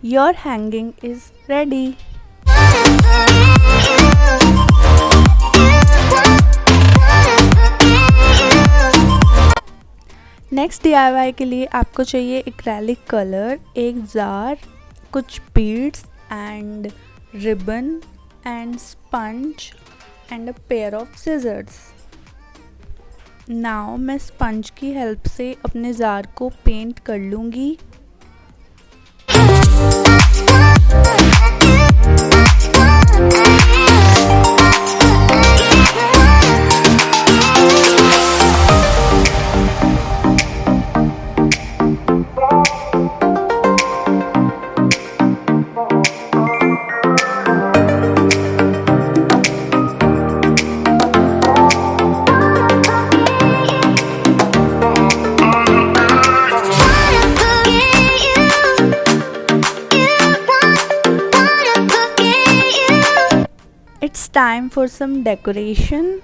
Your hanging is ready. Next DIY के लिए आपको चाहिए एक्रेलिक कलर, एक जार, कुछ beads and ribbon and sponge and a pair of scissors. Now मैं स्पंज की हेल्प से अपने जार को पेंट कर लूँगी। It's time for some decoration.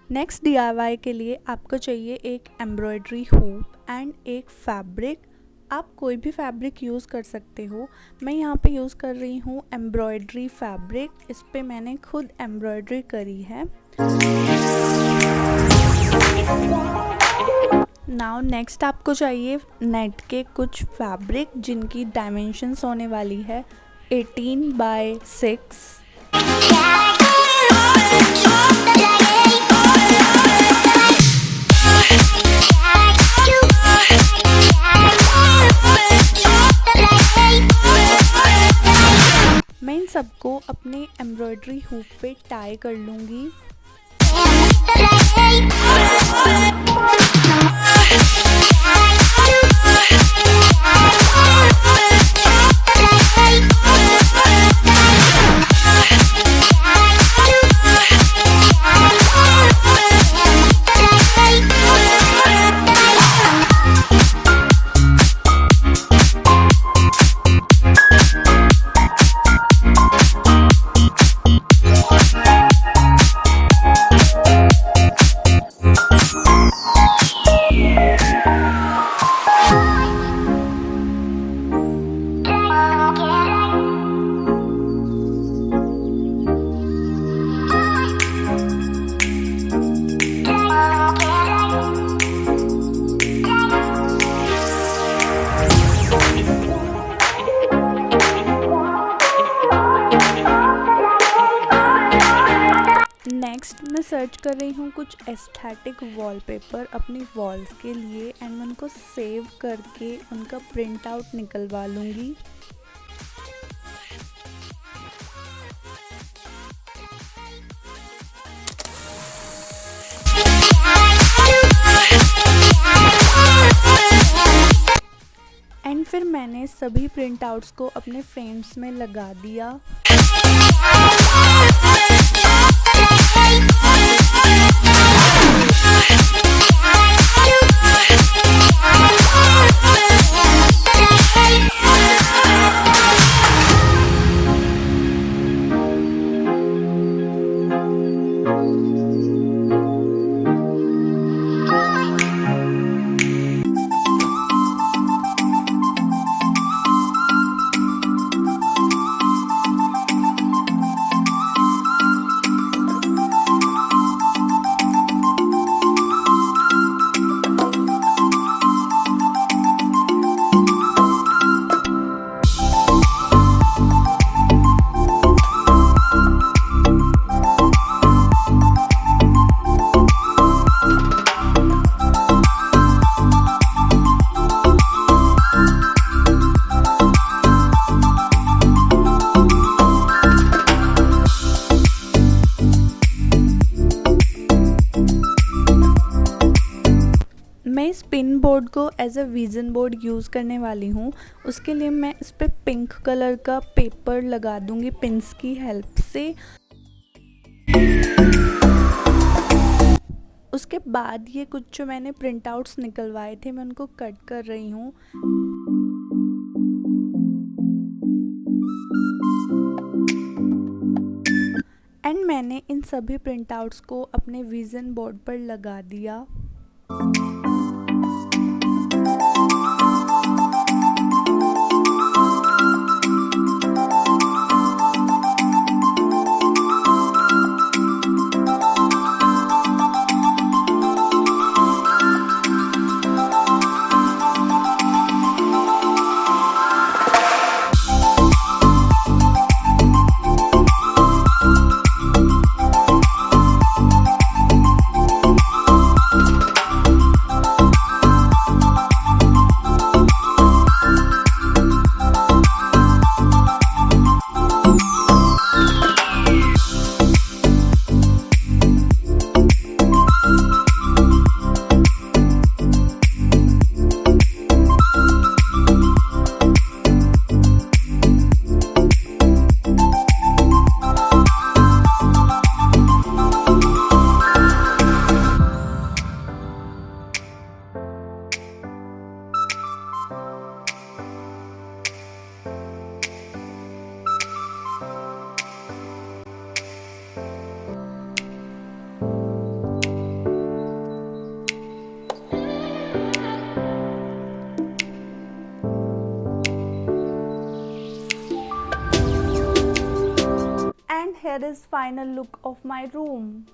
Next DIY के लिए आपको चाहिए एक एम्ब्रॉयडरी हुक एंड एक फैब्रिक। आप कोई भी फैब्रिक यूज़ कर सकते हो। मैं यहाँ पे यूज़ कर रही हूँ एम्ब्रॉयडरी फैब्रिक। इस पे मैंने खुद एम्ब्रॉयडरी करी है। नाउ नेक्स्ट आपको चाहिए नेट के कुछ फैब्रिक जिनकी डायमेंशंस होने वाली है 18 बाय 6। मैं इन सबको अपने एम्ब्रॉयडरी हुक पे टाई कर लूँगी। नेक्स्ट मैं सर्च कर रही हूँ कुछ एस्थेटिक वॉलपेपर अपनी वॉल्स के लिए एंड मैं उनको सेव करके उनका प्रिंट आउट निकलवा लूँगी। एंड फिर मैंने सभी प्रिंट आउट्स को अपने फ्रेम्स में लगा दिया। बोर्ड को as a vision board use करने वाली हूँ। उसके लिए मैं इस पर पिंक कलर का पेपर लगा दूँगी पिन्स की हेल्प से। उसके बाद ये कुछ जो मैंने प्रिंट आउट्स निकलवाए थे मैं उनको कट कर रही हूँ। एंड मैंने इन सभी प्रिंट आउट्स को अपने विजन बोर्ड पर लगा दिया। And here is final look of my room.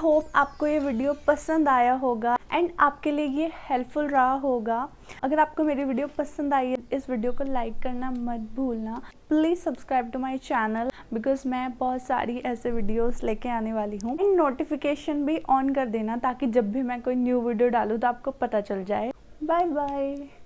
Hope आपको ये वीडियो पसंद आया होगा एंड आपके लिए ये हेल्पफुल रहा होगा। अगर आपको मेरी वीडियो पसंद आई है इस वीडियो को लाइक करना मत भूलना। Please subscribe to my channel because मैं बहुत सारी ऐसे वीडियोस लेके आने वाली हूँ। एंड नोटिफिकेशन भी ऑन कर देना ताकि जब भी मैं कोई न्यू वीडियो डालूँ तो आपको पता चल जाए। Bye bye.